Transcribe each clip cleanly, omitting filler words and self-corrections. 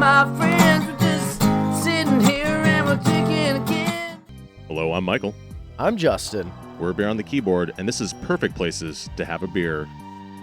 my friends, we're just sitting here and we're drinking again. Hello, I'm Michael. I'm Justin. We're Beer on the Keyboard, and this is perfect places to have a beer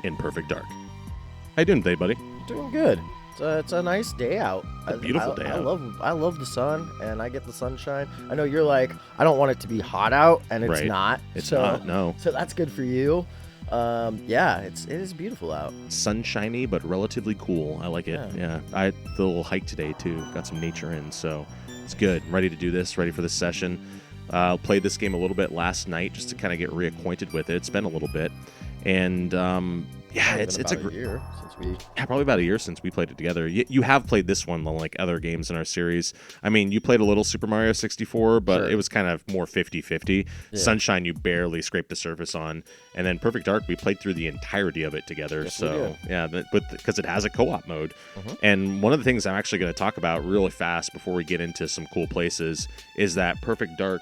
in perfect dark. How you doing today, buddy? Doing good. It's a nice day out. A beautiful day out. I love the sun, and I get the sunshine. I know you're like, I don't want it to be hot out, and it's Right. not. It's not, no. So that's good for you. Yeah, it is beautiful out. Sunshiny, but relatively cool. I like it. Yeah. I had the little hike today, too. Got some nature in, so it's good. I'm ready to do this, ready for this session. Played this game a little bit last night just to kind of get reacquainted with it. It's been a little bit. And, yeah, it's a year since we... Yeah, probably about a year since we played it together. You have played this one like other games in our series. I mean, you played a little Super Mario 64, but Sure. it was kind of more 50-50. Yeah. Sunshine, you barely scraped the surface on. And then Perfect Dark, we played through the entirety of it together. Yes, we So, did. yeah, because it has a co-op mode. Mhm. And one of the things I'm actually going to talk about really fast before we get into some cool places is that Perfect Dark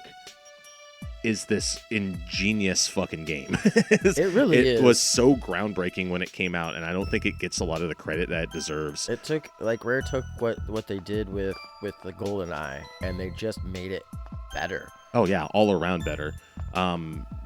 is this ingenious fucking game. It really is. It was so groundbreaking when it came out, and I don't think it gets a lot of the credit that it deserves. It took, Rare took what they did with the GoldenEye, and they just made it better. Oh yeah, all around better.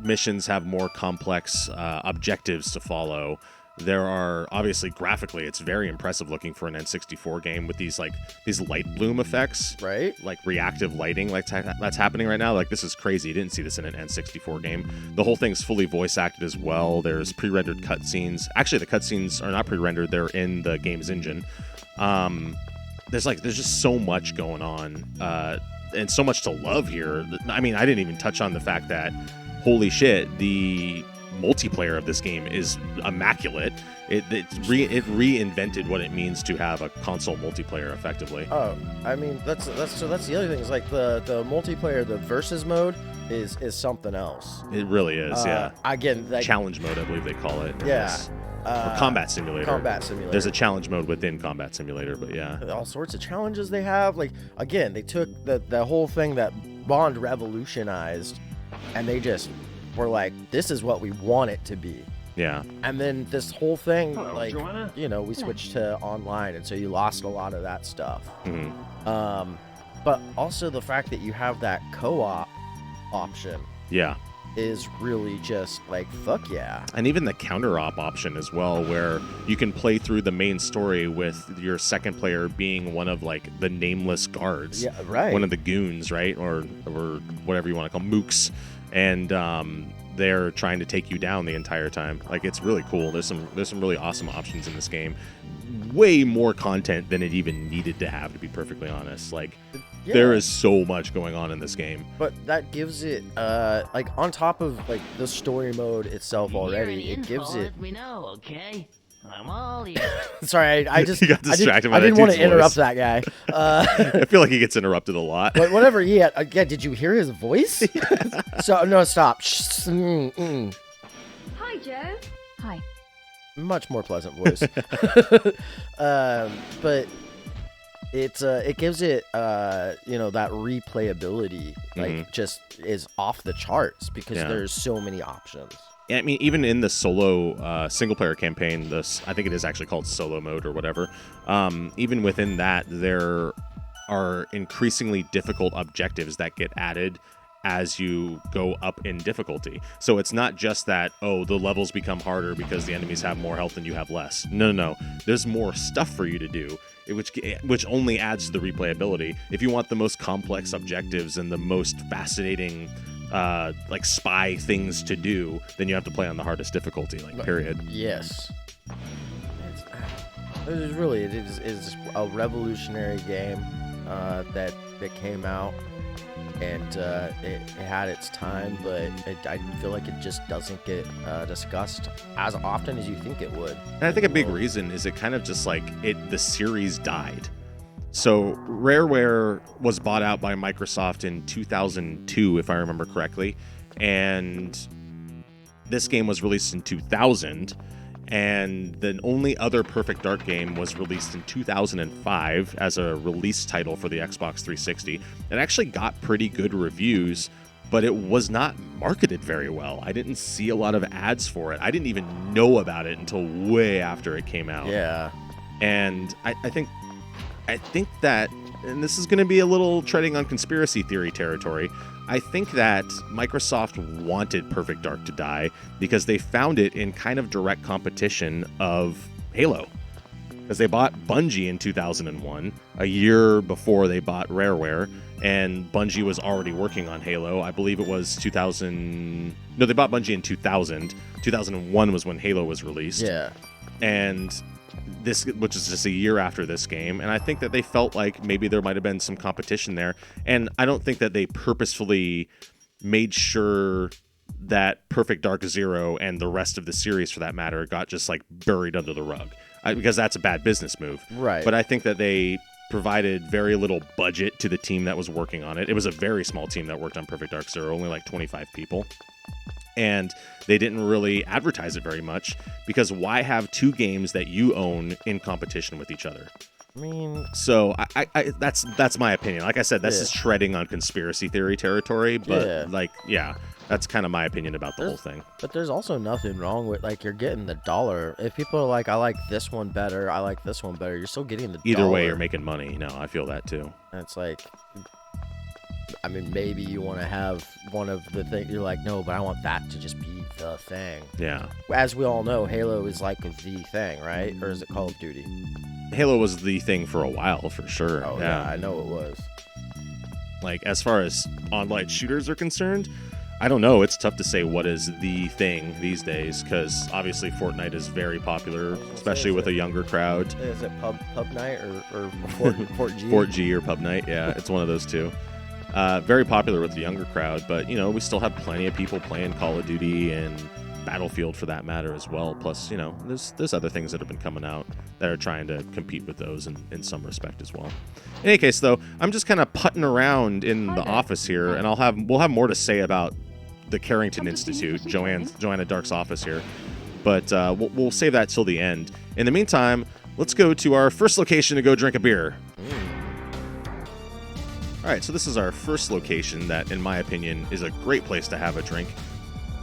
Missions have more complex objectives to follow. There are obviously graphically, it's very impressive looking for an N64 game with these light bloom effects. Right? Like reactive lighting that's happening right now. Like, this is crazy. You didn't see this in an N64 game. The whole thing's fully voice acted as well. There's pre-rendered cutscenes. Actually, the cutscenes are not pre-rendered. They're in the game's engine. There's just so much going on and so much to love here. I mean, I didn't even touch on the fact that, holy shit, the multiplayer of this game is immaculate. It reinvented what it means to have a console multiplayer effectively. Oh, I mean, that's the other thing. Is like the multiplayer, the versus mode is something else. It really is, yeah. Again, like, Challenge mode, I believe they call it. Yeah. Or combat simulator. Combat simulator. There's a challenge mode within combat simulator, but yeah. All sorts of challenges they have. Like, again, they took the whole thing that Bond revolutionized, and they just were like, this is what we want it to be. Yeah. And then this whole thing, Hello, like, Joanna. we switched to online, and so you lost a lot of that stuff. Mm-hmm. But also the fact that you have that co-op option Yeah. is really just like, fuck yeah. And even the counter-op option as well, where you can play through the main story with your second player being one of, like, the nameless guards. Yeah, right. One of the goons, right? Or whatever you want to call mooks. And they're trying to take you down the entire time. Like, it's really cool. There's some really awesome options in this game. Way more content than it even needed to have, to be perfectly honest. Like, Yeah. there is so much going on in this game. But that gives it, like, on top of, like, the story mode itself already, it gives it... Let me know, okay? I'm all ears. Sorry, I just... You got distracted by I that didn't want to dude's interrupt voice. that guy. I feel like he gets interrupted a lot. But whatever he had... Yeah, did you hear his voice? So, no, stop. Hi, Joe. Hi. Much more pleasant voice. But it gives it that replayability just is off the charts because Yeah. there's so many options. I mean, even in the solo single-player campaign, I think it is actually called solo mode or whatever, even within that, there are increasingly difficult objectives that get added as you go up in difficulty. So it's not just that, oh, the levels become harder because the enemies have more health and you have less. No. There's more stuff for you to do, which only adds to the replayability. If you want the most complex objectives and the most fascinating like spy things to do, then you have to play on the hardest difficulty, period. Yes. It is a revolutionary game that came out, and it had its time, but I feel like it just doesn't get discussed as often as you think it would. And I think a big reason is it kind of just like the series died. So Rareware was bought out by Microsoft in 2002, if I remember correctly, and this game was released in 2000, and the only other Perfect Dark game was released in 2005 as a release title for the Xbox 360. It actually got pretty good reviews, but it was not marketed very well. I didn't see a lot of ads for it. I didn't even know about it until way after it came out. Yeah. And I think I think that, and this is going to be a little treading on conspiracy theory territory, I think that Microsoft wanted Perfect Dark to die because they found it in kind of direct competition of Halo. Because they bought Bungie in 2001, a year before they bought Rareware, and Bungie was already working on Halo. I believe it was 2000... No, they bought Bungie in 2000. 2001 was when Halo was released. Yeah. And this, which is just a year after this game, and I think that they felt like maybe there might have been some competition there, and I don't think that they purposefully made sure that Perfect Dark Zero and the rest of the series, for that matter, got just like buried under the rug, because that's a bad business move. Right. But I think that they provided very little budget to the team that was working on it. It was a very small team that worked on Perfect Dark Zero, only like 25 people. And they didn't really advertise it very much, because why have two games that you own in competition with each other? I mean, so I that's my opinion. Like I said, this is treading on conspiracy theory territory, but that's kind of my opinion about the whole thing. But there's also nothing wrong with, like, you're getting the dollar. If people are like, I like this one better, I like this one better, you're still getting the Either dollar. way, you're making money. No, I feel that too. And it's like, I mean, maybe you want to have one of the things. You're like, no, but I want that to just be the thing. Yeah. As we all know, Halo is like the thing, right? Or is it Call of Duty? Halo was the thing for a while, for sure. Oh, yeah, I know it was. Like, as far as online shooters are concerned, I don't know. It's tough to say what is the thing these days, because obviously Fortnite is very popular, especially with a younger crowd. Is it Pub Night or Fort G? Fort G or Pub Night, yeah, it's one of those two. Very popular with the younger crowd, but you know, we still have plenty of people playing Call of Duty and Battlefield for that matter as well. Plus, you know, there's other things that have been coming out that are trying to compete with those in some respect as well. In any case, though, I'm just kind of putting around in the office here, and we'll have more to say about the Carrington Institute, Joanna Dark's office here, but we'll save that till the end. In the meantime, let's go to our first location to go drink a beer. All right, so this is our first location that, in my opinion, is a great place to have a drink.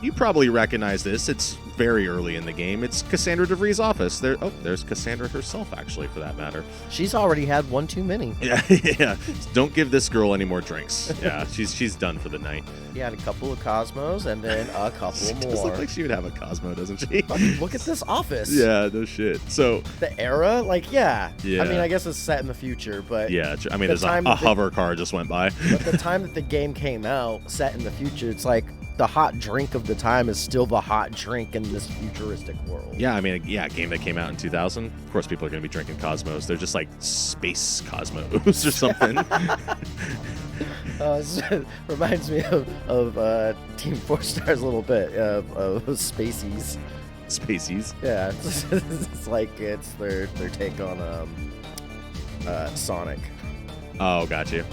You probably recognize this. It's very early in the game. It's Cassandra DeVries' office. There's Cassandra herself, actually, for that matter. She's already had one too many. Yeah. Don't give this girl any more drinks. Yeah, she's done for the night. She had a couple of Cosmos and then a couple She more. does look like she would have a Cosmo, doesn't she? I mean, look at this office. Yeah, no shit. So the era, like, yeah. Yeah. I mean, I guess it's set in the future, but yeah, I mean, there's a hover car just went by. But the time that the game came out, set in the future, it's like the hot drink of the time is still the hot drink in this futuristic world. Yeah, I mean, a game that came out in 2000. Of course, people are going to be drinking Cosmos. They're just like space Cosmos or something. It reminds me of Team 4 Stars a little bit of Spaceys. Spaceys. Yeah, it's like it's their take on Sonic. Oh, got you.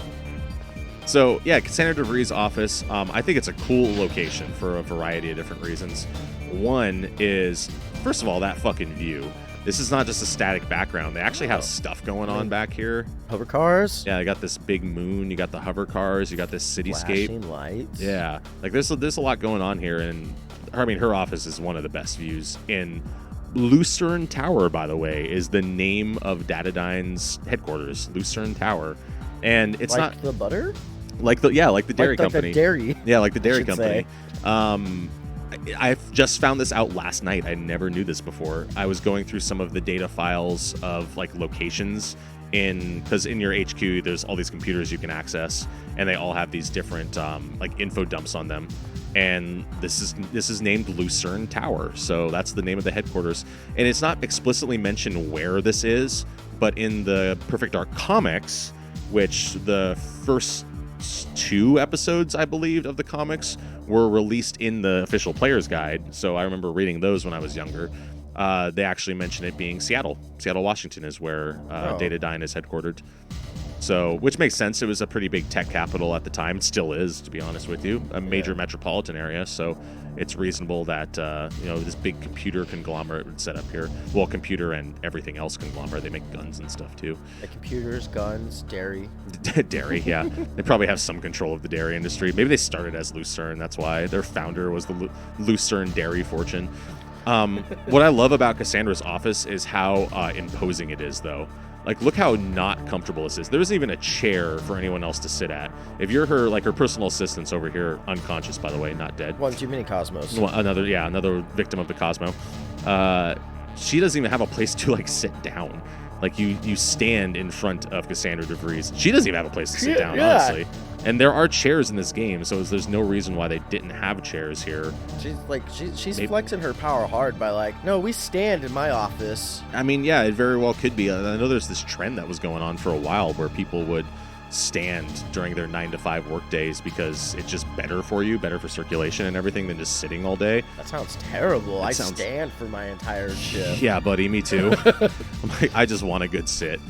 So, yeah, Cassandra DeVries' office, I think it's a cool location for a variety of different reasons. One is, first of all, that fucking view. This is not just a static background. They actually have stuff going on back here. Hover cars? Yeah, you got this big moon, you got the hover cars, you got this cityscape. Flashing lights. Yeah, like there's a lot going on here, and I mean, her office is one of the best views in Lucerne Tower, by the way, is the name of Datadyne's headquarters, Lucerne Tower. And it's like not the butter? like the dairy company. Like the dairy. Yeah, like the dairy say. company. I've just found this out last night. I never knew this before. I was going through some of the data files of like locations because in your HQ there's all these computers you can access, and they all have these different like info dumps on them. And this is named Lucerne Tower, so that's the name of the headquarters. And it's not explicitly mentioned where this is, but in the Perfect Dark comics, which the first 2 episodes, I believe, of the comics were released in the official player's guide. So I remember reading those when I was younger. They actually mention it being Seattle, Washington is where Datadyne is headquartered. So, which makes sense. It was a pretty big tech capital at the time. It still is, to be honest with you, a major metropolitan area. So it's reasonable that, this big computer conglomerate would set up here. Well, computer and everything else conglomerate. They make guns and stuff, too. The computers, guns, dairy. Dairy, yeah. They probably have some control of the dairy industry. Maybe they started as Lucerne. That's why their founder was the Lucerne Dairy Fortune. What I love about Cassandra's office is how imposing it is, though. Like, look how not comfortable this is. There isn't even a chair for anyone else to sit at. If you're her personal assistant's over here, unconscious, by the way, not dead. One too many Cosmos. Another victim of the Cosmo. She doesn't even have a place to sit down. Like, you stand in front of Cassandra DeVries. She doesn't even have a place to sit down, honestly. And there are chairs in this game, so there's no reason why they didn't have chairs here. She's flexing her power hard by no, we stand in my office. I mean, yeah, it very well could be. I know there's this trend that was going on for a while where people would stand during their 9 to 5 work days because it's just better for you, better for circulation and everything than just sitting all day. That sounds terrible. I stand for my entire shift. Yeah, buddy, me too. I just want a good sit.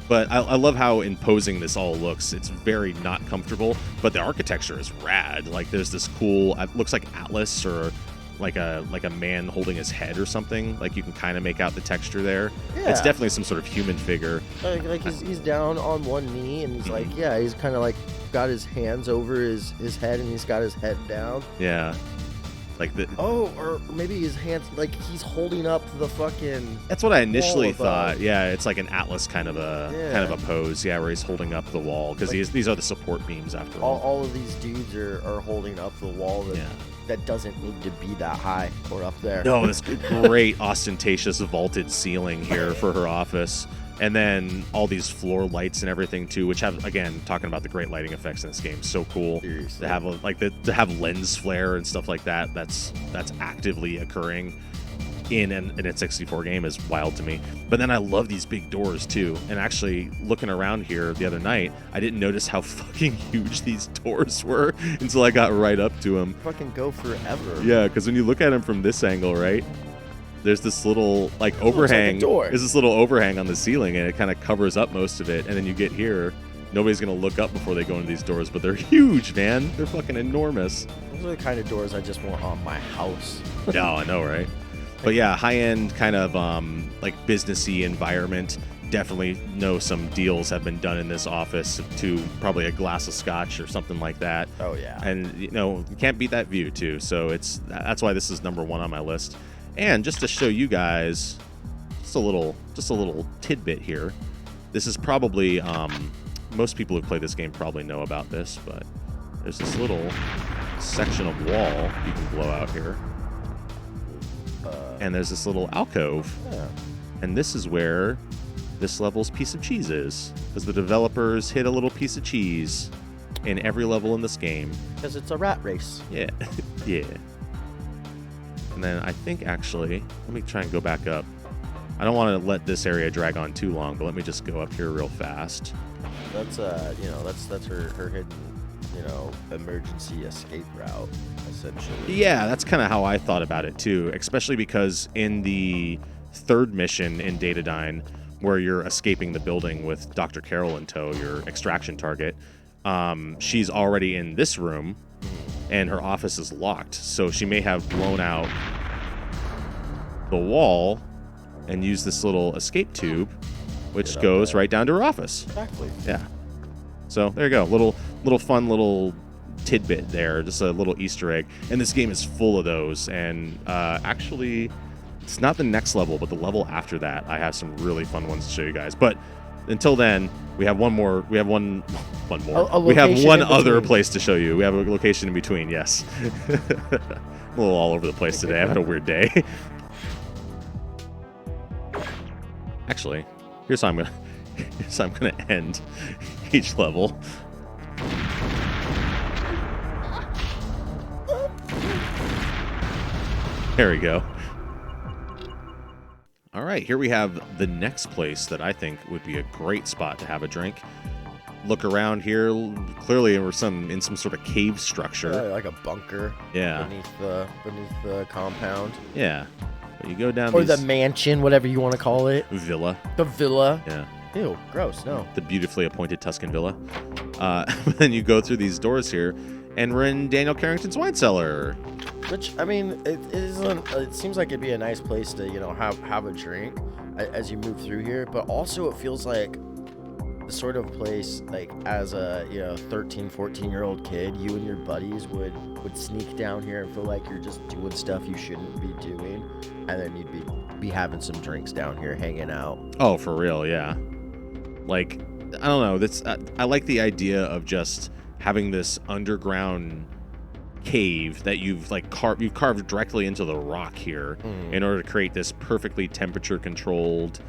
But I love how imposing this all looks. It's very not comfortable, but the architecture is rad. Like, there's this cool, it looks like Atlas or like a man holding his head or something. Like, you can kind of make out the texture there. Yeah. It's definitely some sort of human figure. Like he's down on one knee and he's he's kind of got his hands over his head and he's got his head down. Yeah. Or maybe his hands, he's holding up the fucking. That's what I initially thought. Yeah, it's like an Atlas kind of a pose. Yeah, where he's holding up the wall because these are the support beams after all. All of these dudes are holding up the wall that doesn't need to be that high or up there. No, this great ostentatious vaulted ceiling here for her office. And then all these floor lights and everything too, which have, again, talking about the great lighting effects in this game, so cool. Seriously. To have lens flare and stuff like that. That's actively occurring in an N64 game is wild to me. But then I love these big doors too. And actually, looking around here the other night, I didn't notice how fucking huge these doors were until I got right up to them. Fucking go forever. Yeah, because when you look at them from this angle, right? There's this little overhang. There's this little overhang on the ceiling, and it kind of covers up most of it. And then you get here, nobody's gonna look up before they go into these doors, but they're huge, man. They're fucking enormous. Those are the kind of doors I just want on my house. Yeah, I know, right? But yeah, high-end kind of businessy environment. Definitely know some deals have been done in this office to probably a glass of scotch or something like that. Oh yeah. And you can't beat that view too. So that's why this is number 1 on my list. And just to show you guys just a little tidbit here. This is probably most people who play this game probably know about this, but there's this little section of wall you can blow out here. And there's this little alcove. Yeah. And this is where this level's piece of cheese is, because the developers hid a little piece of cheese in every level in this game. Because it's a rat race. Yeah. Yeah. And then I think actually, let me try and go back up. I don't want to let this area drag on too long, but let me just go up here real fast. That's that's her hidden, emergency escape route, essentially. Yeah, that's kind of how I thought about it too, especially because in the 3rd mission in Datadyne, where you're escaping the building with Dr. Carroll in tow, your extraction target, she's already in this room. And her office is locked, so she may have blown out the wall and used this little escape tube, which goes right down to her office. Exactly. Yeah. So there you go, little fun little tidbit there, just a little Easter egg. And this game is full of those. And actually, it's not the next level, but the level after that, I have some really fun ones to show you guys. But until then, we have one more. We have one more. We have one other place to show you. We have a location in between. Yes. I'm a little all over the place today. I've had a weird day. Actually, here's how I'm gonna end each level. There we go. All right, here we have the next place that I think would be a great spot to have a drink. Look around here. Clearly, we're in some sort of cave structure, like a bunker. Yeah, beneath the compound. Yeah, but you go down or the mansion, whatever you want to call it. Villa. The villa. Yeah. Ew, gross. No. The beautifully appointed Tuscan villa. Then you go through these doors here, and we're in Daniel Carrington's wine cellar. Which, I mean, it seems like it'd be a nice place to, have a drink as you move through here. But also, it feels like the sort of place, like, as a 13, 14-year-old kid, you and your buddies would sneak down here and feel like you're just doing stuff you shouldn't be doing, and then you'd be having some drinks down here, hanging out. Oh, for real, yeah. Like, I don't know. That's I like the idea of just having this underground cave that you've carved directly into the rock here in order to create this perfectly temperature controlled.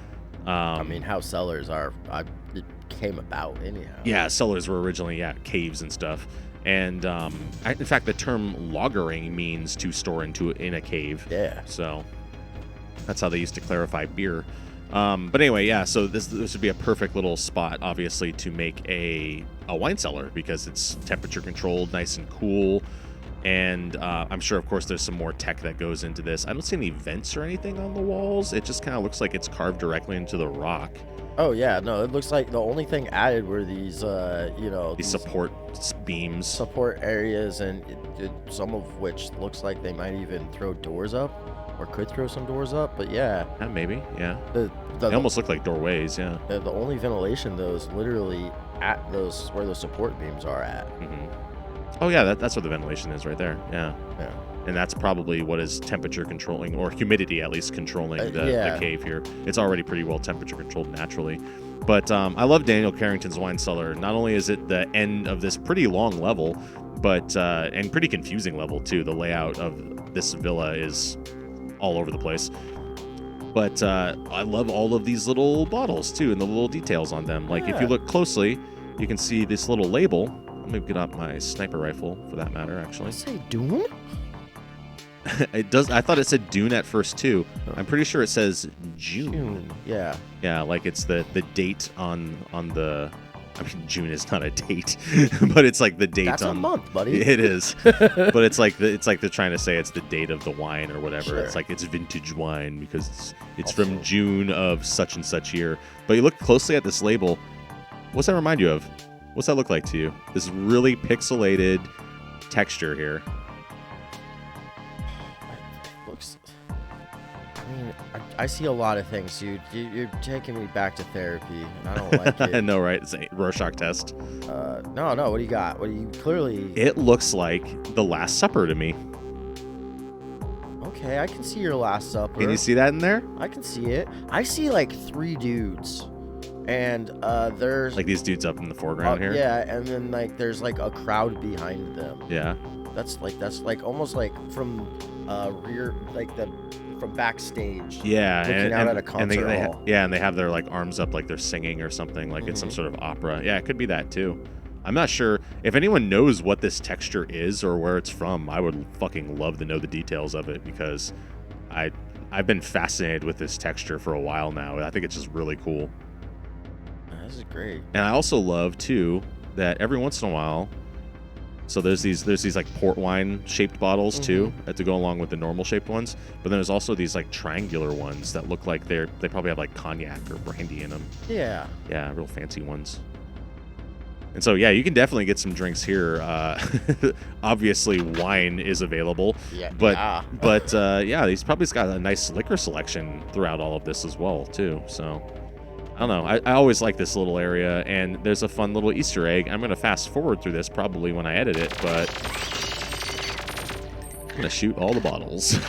I mean, how cellars are, it came about anyhow. Yeah, cellars were originally caves and stuff. And in fact, the term lagering means to store in a cave. Yeah. So that's how they used to clarify beer. But anyway, yeah. So this would be a perfect little spot, obviously, to make a wine cellar because it's temperature controlled, nice and cool. And I'm sure, of course, there's some more tech that goes into this. I don't see any vents or anything on the walls. It just kind of looks like it's carved directly into the rock. Oh yeah, no, it looks like the only thing added were these, These support beams. support areas, and some of which looks like they might even throw doors up, or could throw some doors up. But yeah, Maybe, yeah. They almost look like doorways, yeah. The only ventilation though is literally at where those support beams are at. Oh yeah, that's where the ventilation is right there. Yeah. Yeah. And that's probably what is temperature controlling, or humidity at least controlling the cave here. It's already pretty well temperature controlled naturally. But I love Daniel Carrington's wine cellar. Not only is it the end of this pretty long level, but and pretty confusing level too. The layout of this villa is all over the place. But I love all of these little bottles too, and the little details on them. Like if you look closely, you can see this little label. Let me get out my sniper rifle, for that matter, actually. Does it say Dune? It does. I thought it said Dune at first too. I'm pretty sure it says June. Yeah. Yeah, like it's the date on the. I mean, June is not a date, but it's like the date That's on a month, buddy. It is, but it's like they're trying to say it's the date of the wine or whatever. Sure. It's like it's vintage wine because it's from June of such and such year. But you look closely at this label. What's that remind you of? What's that look like to you? This really pixelated texture here. Looks. I mean, I see a lot of things, dude. You're taking me back to therapy, and I don't like it. I know, right? It's a Rorschach test. No. What do you got? What do you clearly? It looks like The Last Supper to me. Okay, I can see your Last Supper. Can you see that in there? I can see it. I see like 3 dudes. And there's like these dudes up in the foreground here. Yeah, and then like there's like a crowd behind them. Yeah. That's like almost like from rear, like from backstage. Yeah, looking out at a concert hall. And they have their like arms up like they're singing or something, like it's some sort of opera. Yeah, it could be that too. I'm not sure if anyone knows what this texture is or where it's from. I would fucking love to know the details of it because I've been fascinated with this texture for a while now. I think it's just really cool. This is great. And I also love too that every once in a while, so there's these like port wine shaped bottles too to go along with the normal shaped ones. But then there's also these like triangular ones that look like they probably have like cognac or brandy in them. Yeah. Yeah, real fancy ones. And so yeah, you can definitely get some drinks here. Obviously, wine is available. Yeah. But he's probably got a nice liquor selection throughout all of this as well too. So. I don't know. I always like this little area, and there's a fun little Easter egg. I'm going to fast forward through this probably when I edit it, but I'm going to shoot all the bottles.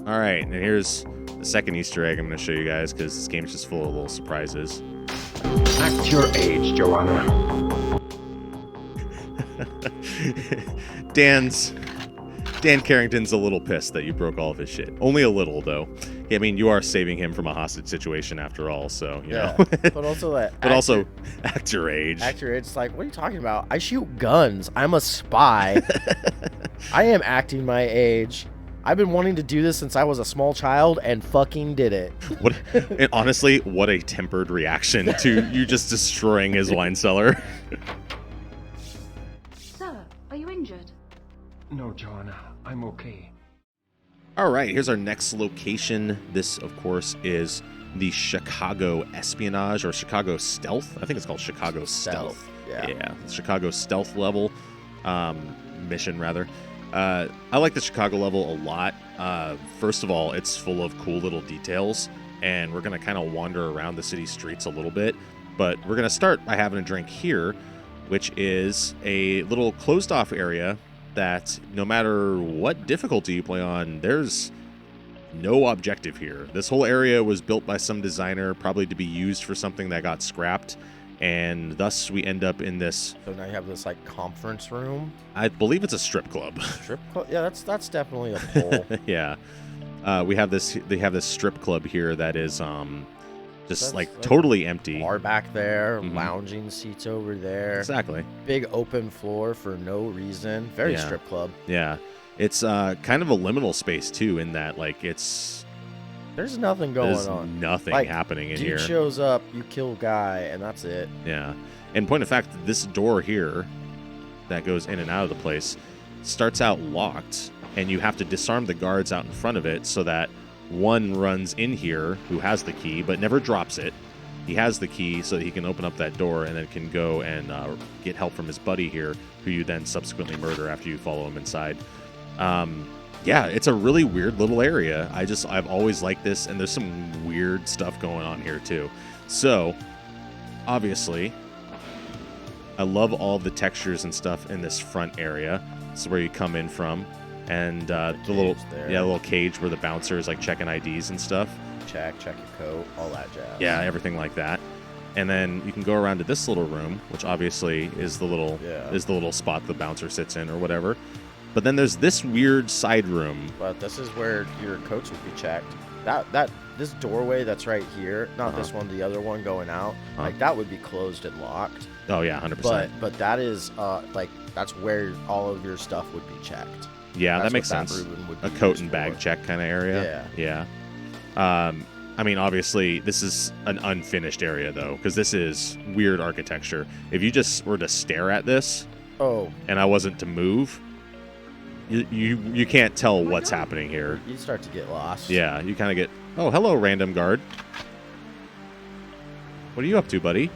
All right, and here's the second Easter egg I'm going to show you guys because this game's just full of little surprises. Act your age, Joanna. Dan Carrington's a little pissed that you broke all of his shit. Only a little, though. I mean, you are saving him from a hostage situation after all, so, you know. But also that. Act your age. Act your age. It's like, what are you talking about? I shoot guns. I'm a spy. I am acting my age. I've been wanting to do this since I was a small child and fucking did it. And honestly, what a tempered reaction to you just destroying his wine cellar. So, are you in injured? No, Joanna, I'm okay. All right, here's our next location. This, of course, is the Chicago Espionage or Chicago Stealth. I think it's called Chicago Stealth. Yeah. Chicago Stealth level, mission rather. I like the Chicago level a lot. First of all, it's full of cool little details, and we're going to kind of wander around the city streets a little bit. But we're going to start by having a drink here, which is a little closed-off area that no matter what difficulty you play on, there's no objective here. This whole area was built by some designer, probably to be used for something that got scrapped, and thus we end up in this. So now you have this like conference room. I believe it's a strip club. Strip club? Yeah, that's definitely a pull. Yeah, we have this. They have this strip club here that is just That's like like totally empty. Bar back there, Mhm. lounging seats over there. Exactly. Big open floor for no reason. Very Yeah. strip club. Yeah, it's kind of a liminal space too, in that like There's nothing there's going on. nothing Like, happening in Dude here. shows up, you kill guy, and that's it. Yeah. And point of fact, this door here that goes in and out of the place starts out locked, and you have to disarm the guards out in front of it so that one runs in here who has the key but never drops it. He has the key so that he can open up that door and then can go and get help from his buddy here, who you then subsequently murder after you follow him inside. Yeah, it's a really weird little area. I've always liked this, and there's some weird stuff going on here too. So, obviously, I love all the textures and stuff in this front area. This is where you come in from, and the little cage there. little cage where the bouncer is like checking IDs and stuff. Check your coat, all that jazz. Yeah, everything like that. And then you can go around to this little room, which obviously is the little spot the bouncer sits in or whatever. But then there's this weird side room. But this is where your coats would be checked. This doorway that's right here, not this one, the other one going out, like that would be closed and locked. Oh yeah, 100%. But that is like that's where all of your stuff would be checked. Yeah, That's that makes what sense. room would A be coat used and bag for. check kind of area. Yeah. I mean, obviously, this is an unfinished area, though, because this is weird architecture. If you just were to stare at this, Oh, and I wasn't to move, you can't tell what's happening here. you start to get lost. Yeah, you kind of get, oh, hello, random guard. What are you up to, buddy?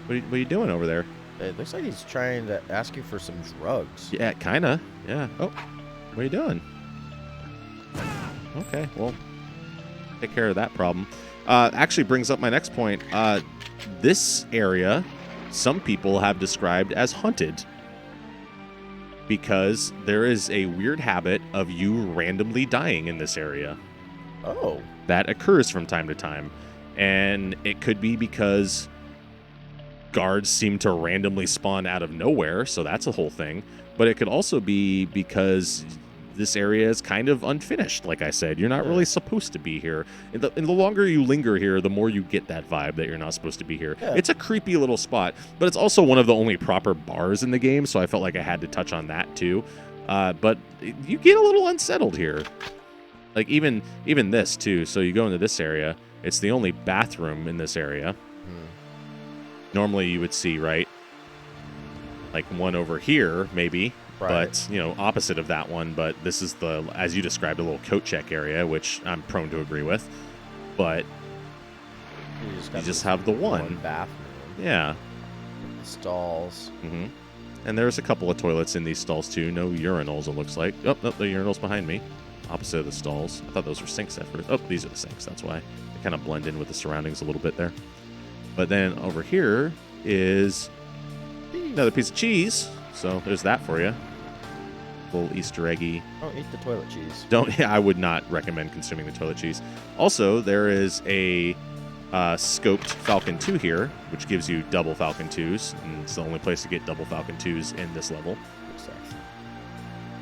What are you doing over there? It looks like he's trying to ask you for some drugs. Yeah, kind of. Yeah. Oh, what are you doing? Okay, well, take care of that problem. Actually brings up my next point. This area, some people have described as haunted because there is a weird habit of you randomly dying in this area. Oh, That occurs from time to time. And it could be because guards seem to randomly spawn out of nowhere, so that's a whole thing. But it could also be because this area is kind of unfinished, like I said. You're not really supposed to be here. And the longer you linger here, the more you get that vibe that you're not supposed to be here. Yeah. It's a creepy little spot, but it's also one of the only proper bars in the game, so I felt like I had to touch on that too. But you get a little unsettled here. Like even this too. So you go into this area. It's the only bathroom in this area. Normally you would see, right? Like one over here, maybe. Right. But, opposite of that one. But this is as you described, a little coat check area, which I'm prone to agree with. But you just have the one. bathroom. Yeah. Stalls. hmm And there's a couple of toilets in these stalls, too. No urinals, it looks like. Oh, no, the urinals behind me. Opposite of the stalls. I thought those were sinks at first. Oh, these are the sinks. That's why. They kind of blend in with the surroundings a little bit there. But then over here is another piece of cheese. So there's that for you. Little Easter eggy. Don't eat the toilet cheese. I would not recommend consuming the toilet cheese. Also, there is a scoped Falcon 2 here, which gives you double Falcon 2s. And it's the only place to get double Falcon 2s in this level.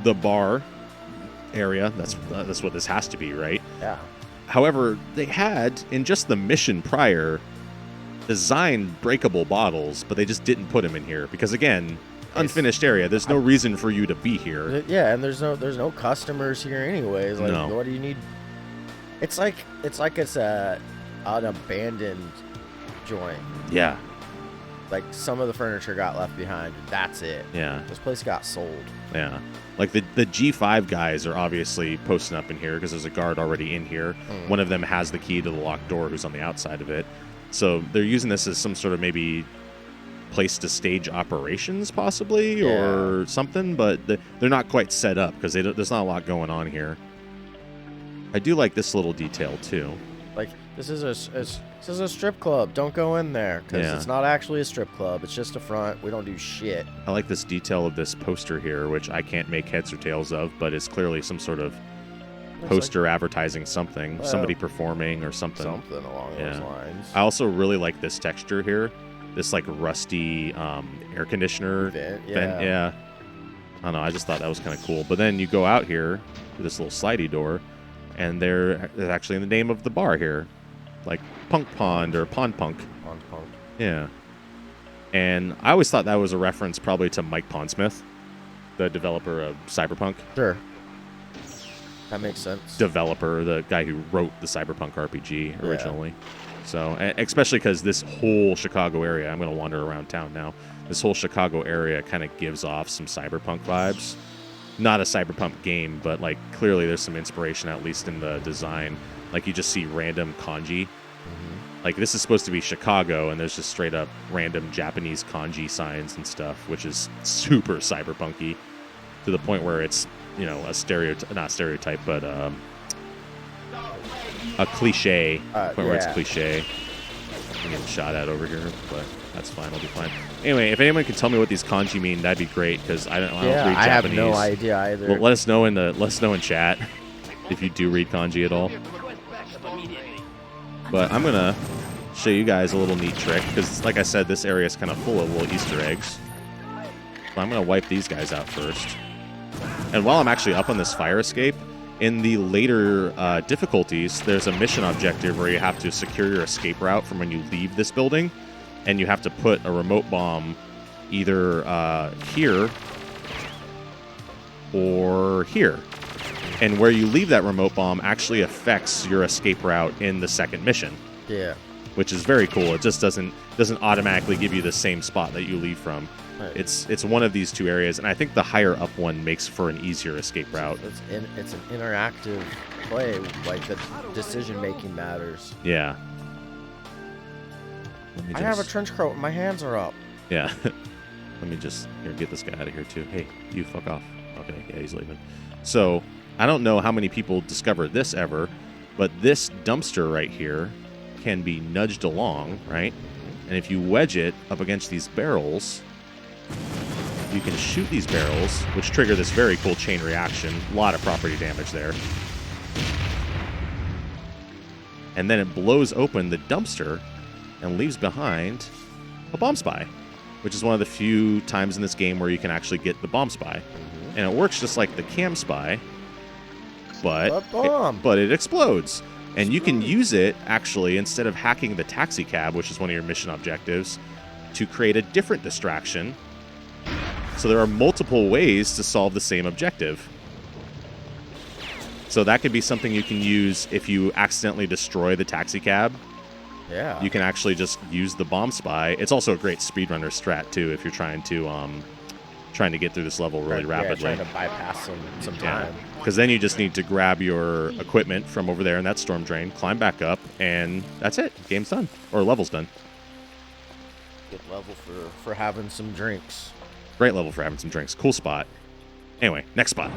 The bar area, that's what this has to be, right? Yeah. However, they had, in just the mission prior, designed breakable bottles, but they just didn't put them in here. Because, again, unfinished area. There's no reason for you to be here. Yeah, and there's no customers here anyways. Like, No. what do you need? It's like it's an abandoned joint. Yeah. Like, some of the furniture got left behind. That's it. Yeah. This place got sold. Yeah. Like the G5 guys are obviously posting up in here because there's a guard already in here. One of them has the key to the locked door who's on the outside of it. So they're using this as some sort of maybe place to stage operations possibly or something, but they're not quite set up because there's not a lot going on here. I do like this little detail too. Like, this is a strip club. Don't go in there because it's not actually a strip club. It's just a front. We don't do shit. I like this detail of this poster here, which I can't make heads or tails of, but it's clearly some sort of poster advertising something, somebody performing or something. Something along those lines. I also really like this texture here. This like rusty air conditioner vent. Yeah. I don't know. I just thought that was kind of cool. But then you go out here to this little slidey door, and there's actually the name of the bar here, like Punk Pond or Pond Punk. Pond Punk. Yeah. And I always thought that was a reference probably to Mike Pondsmith, the developer of Cyberpunk. Sure. That makes sense. Developer, the guy who wrote the Cyberpunk RPG originally. So, especially because this whole Chicago area, I'm going to wander around town now, this whole Chicago area kind of gives off some Cyberpunk vibes. Not a Cyberpunk game, but like clearly there's some inspiration, at least in the design. Like you just see random kanji. Like this is supposed to be Chicago, and there's just straight up random Japanese kanji signs and stuff, which is super cyberpunky to the point where it's, you know, a not stereotype, but a cliche. Point where it's cliche. I'm getting shot at over here, but that's fine. I'll be fine. Anyway, if anyone can tell me what these kanji mean, that'd be great because I don't read Japanese. I have no idea either. Well, let us know in chat if you do read kanji at all. But I'm gonna show you guys a little neat trick because, like I said, this area is kind of full of little Easter eggs. So I'm gonna wipe these guys out first. And while I'm actually up on this fire escape, in the later difficulties, there's a mission objective where you have to secure your escape route from when you leave this building, and you have to put a remote bomb either here or here. And where you leave that remote bomb actually affects your escape route in the second mission. Yeah. Which is very cool. It just doesn't automatically give you the same spot that you leave from. Right. It's one of these two areas, and I think the higher up one makes for an easier escape route. It's an interactive play, like the decision making matters. Yeah. I have a trench coat. My hands are up. Yeah. Let me just get this guy out of here too. Hey, you fuck off. Okay, yeah, he's leaving. So I don't know how many people discovered this ever, but this dumpster right here can be nudged along, right? And if you wedge it up against these barrels, you can shoot these barrels, which trigger this very cool chain reaction. A lot of property damage there. And then it blows open the dumpster and leaves behind a bomb spy, which is one of the few times in this game where you can actually get the bomb spy. And it works just like the cam spy, but it explodes. And you can use it, actually, instead of hacking the taxi cab, which is one of your mission objectives, to create a different distraction. So there are multiple ways to solve the same objective. So that could be something you can use if you accidentally destroy the taxi cab. Yeah. You can actually just use the bomb spy. It's also a great speedrunner strat, too, if you're trying to get through this level really rapidly. Trying to bypass some time. Because then you just need to grab your equipment from over there in that storm drain, climb back up, and that's it. Game's done. Or level's done. Good level for having some drinks. Great level for having some drinks. Cool spot. Anyway, next spot.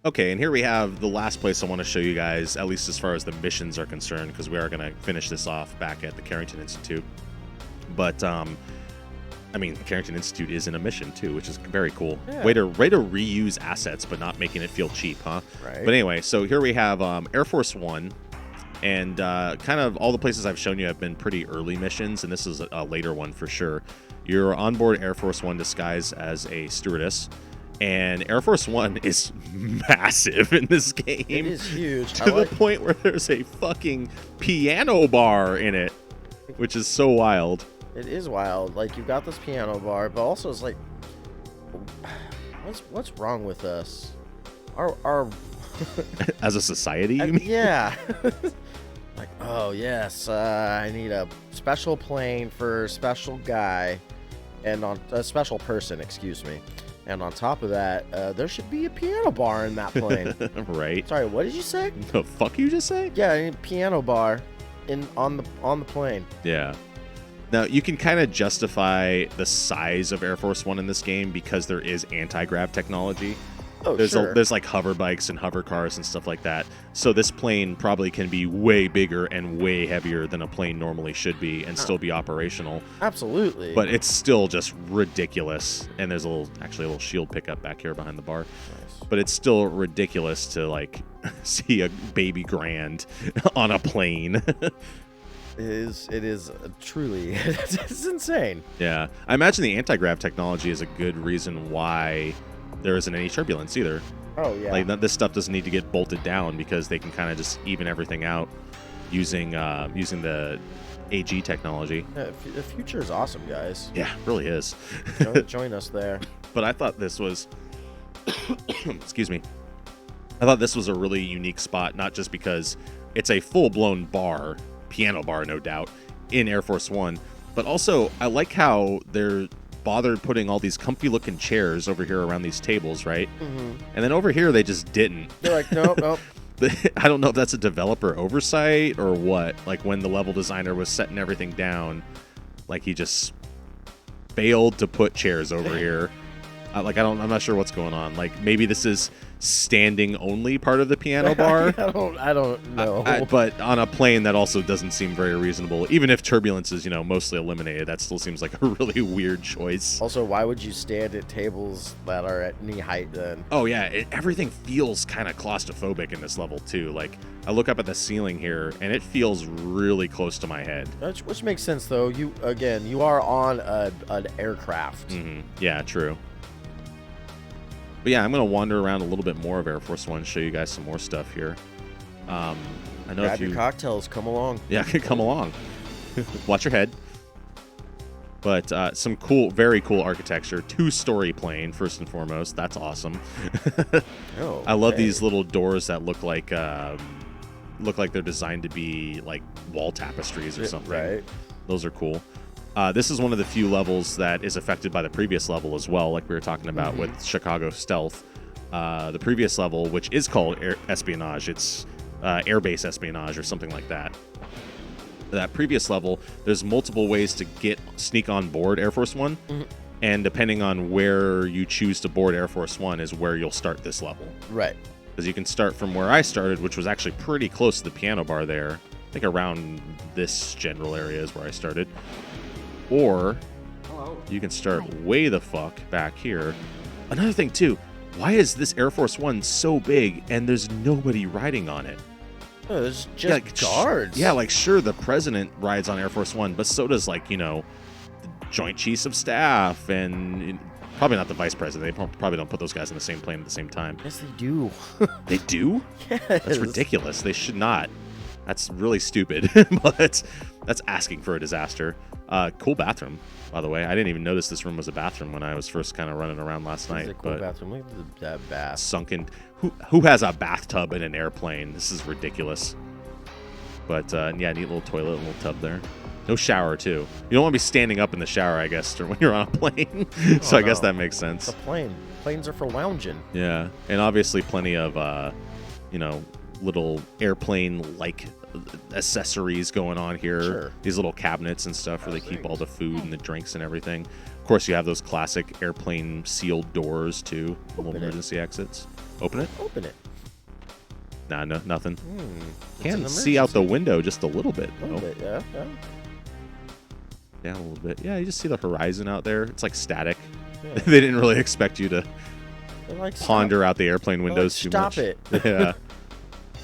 Okay, and here we have the last place I want to show you guys, at least as far as the missions are concerned, because we are going to finish this off back at the Carrington Institute. But, I mean, the Carrington Institute is in a mission, too, which is very cool. Yeah. Way to reuse assets, but not making it feel cheap, huh? Right. But anyway, so here we have Air Force One. And kind of all the places I've shown you have been pretty early missions, and this is a later one for sure. You're on board Air Force One disguised as a stewardess, and Air Force One is massive in this game. It is huge. To the point where there's a fucking piano bar in it, which is so wild. It is wild. Like, you've got this piano bar, but also it's like, what's wrong with us? Our as a society, you mean? Yeah. Like, oh yes, I need a special plane for special guy, and on a special person, excuse me. And on top of that, there should be a piano bar in that plane. Right. Sorry, what did you say? The fuck you just say? Yeah, I need a piano bar on the plane. Yeah. Now, you can kind of justify the size of Air Force One in this game because there is anti-grav technology. Oh, There's sure. there's like hover bikes and hover cars and stuff like that. So this plane probably can be way bigger and way heavier than a plane normally should be and still be operational. Absolutely. But it's still just ridiculous. And there's a little shield pickup back here behind the bar. Nice. But it's still ridiculous to like see a baby Grand on a plane. It is truly, it's insane. Yeah. I imagine the anti-grav technology is a good reason why there isn't any turbulence either. Oh yeah. Like this stuff doesn't need to get bolted down because they can kind of just even everything out using the AG technology. Yeah, the future is awesome, guys. Yeah, it really is. Join us there. But I thought this was excuse me. I thought this was a really unique spot, not just because it's a full-blown bar, piano bar, no doubt, in Air Force One, but also I like how they're bothered putting all these comfy-looking chairs over here around these tables, right? Mm-hmm. And then over here they just didn't. They're like, nope. I don't know if that's a developer oversight or what. Like when the level designer was setting everything down, like he just failed to put chairs over here. I'm not sure what's going on. Like maybe this is standing only part of the piano bar. I don't know. But on a plane that also doesn't seem very reasonable. Even if turbulence is, mostly eliminated, that still seems like a really weird choice. Also, why would you stand at tables that are at knee height then? Oh yeah, everything feels kind of claustrophobic in this level too. Like I look up at the ceiling here and it feels really close to my head. Which makes sense though. You are on an aircraft. Mm-hmm. Yeah, true. But yeah, I'm going to wander around a little bit more of Air Force One, show you guys some more stuff here. I know Grab if you your cocktails, come along. Yeah, come along. Watch your head. But some very cool architecture. 2-story plane, first and foremost. That's awesome. Oh, I love these little doors that look like they're designed to be like wall tapestries or something. Right. Those are cool. This is one of the few levels that is affected by the previous level as well, like we were talking about with Chicago Stealth. The previous level, which is called Espionage, it's Airbase Espionage or something like that. That previous level, there's multiple ways to sneak on board Air Force One, and depending on where you choose to board Air Force One is where you'll start this level. Right. Because you can start from where I started, which was actually pretty close to the piano bar there. I think around this general area is where I started. Or you can start way the fuck back here. Another thing, too. Why is this Air Force One so big and there's nobody riding on it? Oh, there's just guards. Sure, the president rides on Air Force One, but so does, the Joint Chiefs of Staff and probably not the vice president. They probably don't put those guys in the same plane at the same time. Yes, they do. They do? Yes. That's ridiculous. They should not. That's really stupid, but that's asking for a disaster. Cool bathroom, by the way. I didn't even notice this room was a bathroom when I was first kind of running around last night. It's a cool bathroom. Look at that bath. Sunken. Who has a bathtub in an airplane? This is ridiculous. But neat little toilet, little tub there. No shower too. You don't want to be standing up in the shower, I guess, when you're on a plane. So I guess that makes sense. It's a plane. Planes are for lounging. Yeah, and obviously plenty of little airplane-like accessories going on here. Sure. These little cabinets and stuff where they keep all the food and the drinks and everything. Of course, you have those classic airplane sealed doors too. Little emergency exits. Open it? Open it. Nah, no, nothing. It's Can an see out the emergency. window just a little bit, A though. little bit, yeah. Yeah, a little bit. Yeah, you just see the horizon out there. It's like static. Yeah. They didn't really expect you to They're like, ponder out the airplane windows too stop much. it. Yeah.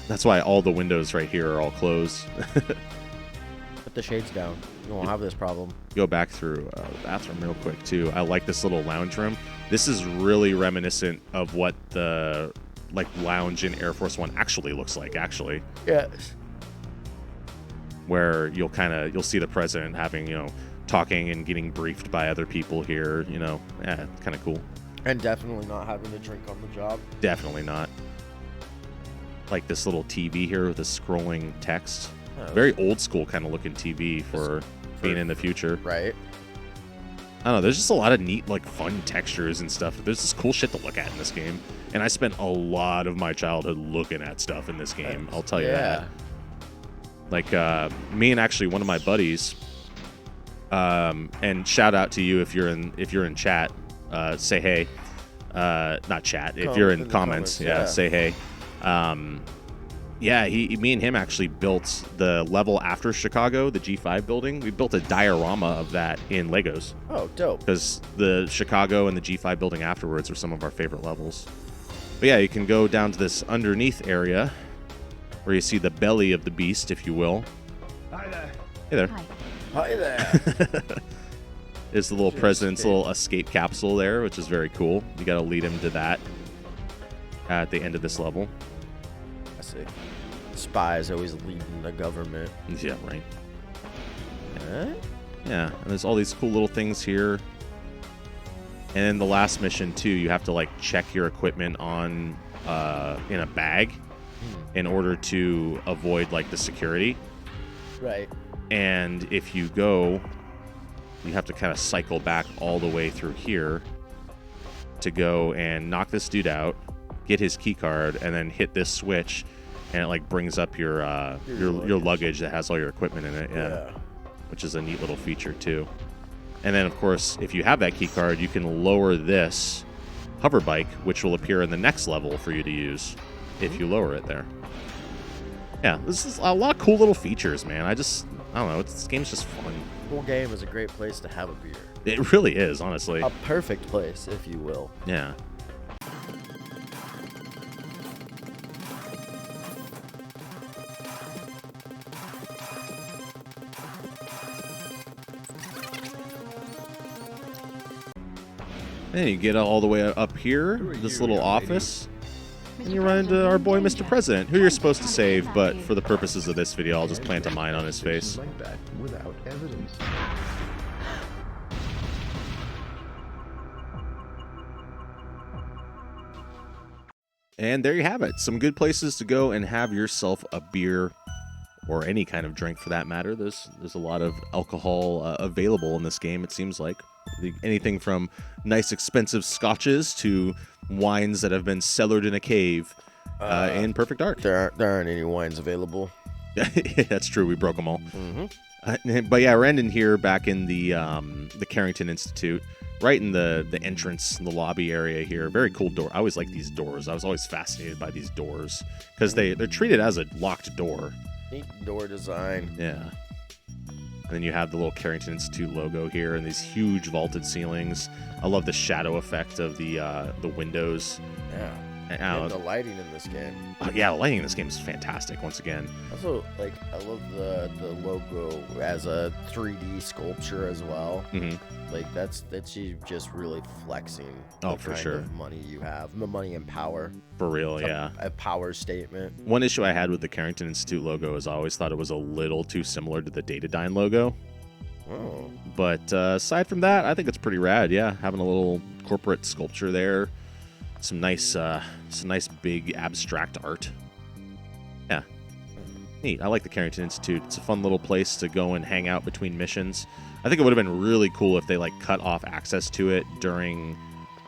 That's why all the windows right here are all closed. Put the shades down. You won't have this problem. Go back through the bathroom real quick, too. I like this little lounge room. This is really reminiscent of what the lounge in Air Force One actually looks like, actually. Yeah. Where you'll see the president having, talking and getting briefed by other people here, kind of cool. And definitely not having to drink on the job. Definitely not. Like this little TV here with the scrolling text. Very old school kind of looking TV for being in the future. Right. I don't know. There's just a lot of neat, like, fun textures and stuff. There's just cool shit to look at in this game. And I spent a lot of my childhood looking at stuff in this game. I'll tell you that. Like, me and actually one of my buddies, and shout out to you if you're in chat, say hey. Not chat. If you're in comments, say hey. Me and him actually built the level after Chicago, the G5 building. We built a diorama of that in Legos. Oh, dope. Because the Chicago and the G5 building afterwards are some of our favorite levels. But yeah, you can go down to this underneath area where you see the belly of the beast, if you will. Hi there. Hey there. Hi. Hi there. Is the little president's little escape capsule there, which is very cool. You got to lead him to that at the end of this level. I see. Spies always leading the government. Yeah, right. Huh? Yeah, and there's all these cool little things here. And then the last mission too, you have to like check your equipment on in a bag in order to avoid like the security. Right. And if you go, you have to kind of cycle back all the way through here to go and knock this dude out, get his key card, and then hit this switch, and it like brings up your luggage that has all your equipment in it. Yeah. Which is a neat little feature too. And then of course, if you have that key card, you can lower this hover bike, which will appear in the next level for you to use if you lower it there. Yeah, this is a lot of cool little features, man. I don't know. This game's just fun. The whole game is a great place to have a beer. It really is, honestly. A perfect place, if you will. Yeah. And you get all the way up here, this little office, and you run into our boy Mr. President, who you're supposed to save, but for the purposes of this video, I'll just plant a mine on his face. Like that without evidence. And there you have it. Some good places to go and have yourself a beer or any kind of drink for that matter. There's a lot of alcohol available in this game, it seems like. Anything from nice expensive scotches to wines that have been cellared in a cave in Perfect Dark. There aren't any wines available. That's true. We broke them all. But yeah, we're ending here back in the Carrington Institute, right in the entrance, in the lobby area here. Very cool door. I always like these doors. I was always fascinated by these doors because they're treated as a locked door. Neat door design. Yeah. And then you have the little Carrington Institute logo here and these huge vaulted ceilings. I love the shadow effect of the windows. Yeah. And the lighting in this game. Yeah, the lighting in this game is fantastic once again. Also, like, I love the logo as a 3D sculpture as well. Mm-hmm. Like, that's you just really flexing the kind sure. of money you have. The money and power. For real, yeah. A power statement. One issue I had with the Carrington Institute logo is I always thought it was a little too similar to the Datadyne logo. Oh. But aside from that, I think it's pretty rad, yeah. Having a little corporate sculpture there. Some nice big abstract art. Yeah. Neat. I like the Carrington Institute. It's a fun little place to go and hang out between missions. I think it would have been really cool if they like cut off access to it during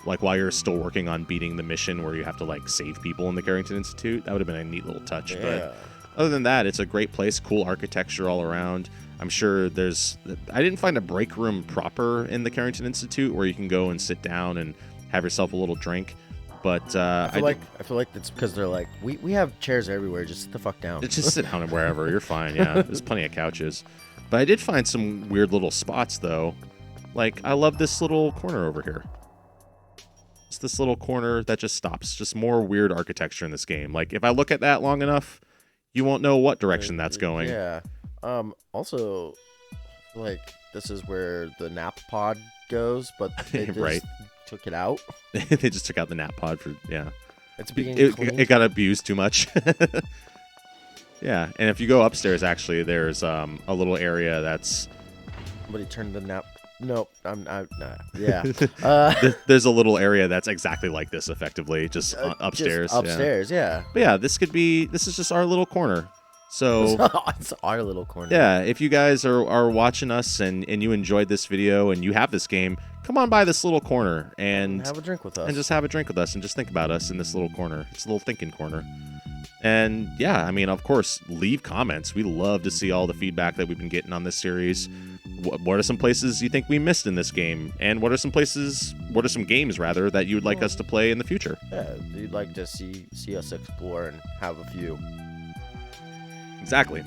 like while you're still working on beating the mission where you have to like save people in the Carrington Institute. That would have been a neat little touch. Yeah. But other than that, it's a great place, cool architecture all around. I'm sure I didn't find a break room proper in the Carrington Institute where you can go and sit down and have yourself a little drink. But I feel like it's because they're like, we have chairs everywhere. Just sit the fuck down. Just sit down wherever. You're fine. Yeah, there's plenty of couches. But I did find some weird little spots though. Like I love this little corner over here. It's this little corner that just stops. Just more weird architecture in this game. Like if I look at that long enough, you won't know what direction that's going. Yeah. Also, like this is where the nap pod goes, but they just right. took it out. They just took out the nap pod for It's being cleaned. It got abused too much. Yeah, and if you go upstairs, actually, there's a little area that's. Somebody turned the nap. Nope, I'm not. Yeah. There's a little area that's exactly like this, effectively, just upstairs. Just upstairs, yeah. But yeah, this is just our little corner. So It's our little corner. yeah, if you guys are watching us and you enjoyed this video and you have this game, come on by this little corner and Have a drink with us. and just have a drink with us and just think about us in this little corner. It's a little thinking corner. And yeah, I mean, of course, leave comments. We love to see all the feedback that we've been getting on this series. What are some places you think we missed in this game? And what are some games rather that you would like us to play in the future? Yeah, you'd like to see us explore and have a view. Exactly.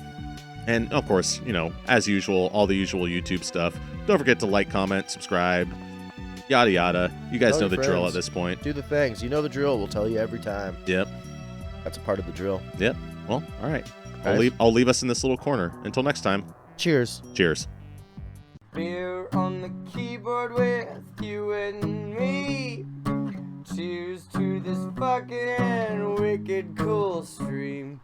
And of course, you know, as usual, all the usual YouTube stuff. Don't forget to like, comment, subscribe, yada yada. You guys Tell know your the drill friends. at this point. Do the things. You know the drill. We'll tell you every time. Yep. That's a part of the drill. Yep. Well, all right. Guys. I'll leave us in this little corner. Until next time. Cheers. Cheers. Beer on the keyboard with you and me. Cheers to this fucking wicked cool stream.